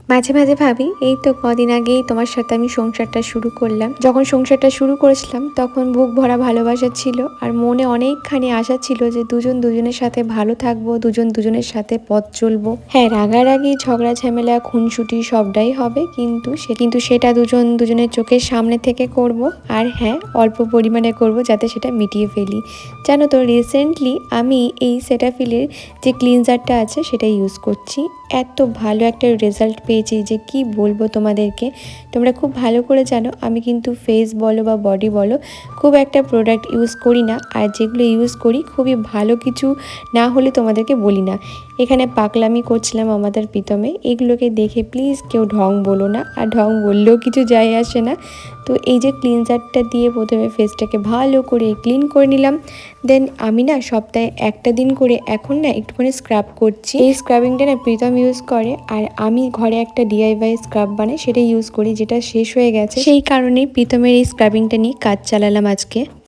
মাঝে মাঝে ভাবি এই তো কদিন আগেই তোমার সাথে আমি সংসারটা শুরু করলাম। যখন সংসারটা শুরু করেছিলাম তখন বুক ভরা ভালোবাসা ছিল আর মনে অনেকখানি আশা ছিল যে দুজন দুজনের সাথে ভালো থাকবো, দুজন দুজনের সাথে পথ চলবো। হ্যাঁ, রাগারাগি ঝগড়া ঝামেলা খুনসুটি সবটাই হবে, কিন্তু সেটা দুজন দুজনের চোখের সামনে থেকে করব। আর হ্যাঁ, অল্প পরিমাণে করব যাতে সেটা মিটিয়ে ফেলি। জানো তো, রিসেন্টলি আমি এই সেটাফিলের যে ক্লিনজারটা আছে সেটা ইউজ করছি। এত ভালো একটা রেজাল্ট পেয়েছি যে কি বলবো তোমাদেরকে। তোমরা খুব ভালো করে জানো আমি কিন্তু ফেস বলো বা বডি বলো খুব একটা প্রোডাক্ট ইউজ করি না, আর যেগুলো ইউজ করি খুবই ভালো কিছু না হলে তোমাদেরকে বলি না। এখানে পাগলামি করছিলাম আমাদের প্রীতমে, এগুলোকে দেখে প্লিজ কেউ ঢং বলো না, আর ঢং বললেও কিছু যায় আসে না। তো এই যে ক্লিনজারটা দিয়ে প্রথমে ফেসটাকে ভালো করে ক্লিন করে নিলাম। দেন আমি না সপ্তাহে একটা দিন করে এখন না একটুখানি স্ক্রাব করছি। এই স্ক্রাবিংটা না প্রীতম ইউজ করে, আর আমি ঘরে একটা DIY স্ক্রাব বানাই সেটা ইউজ করি, যেটা শেষ হয়ে গেছে। সেই কারণেই প্রীতমের এই স্ক্রাবিংটা নিয়ে কাজ চালালাম আজকে।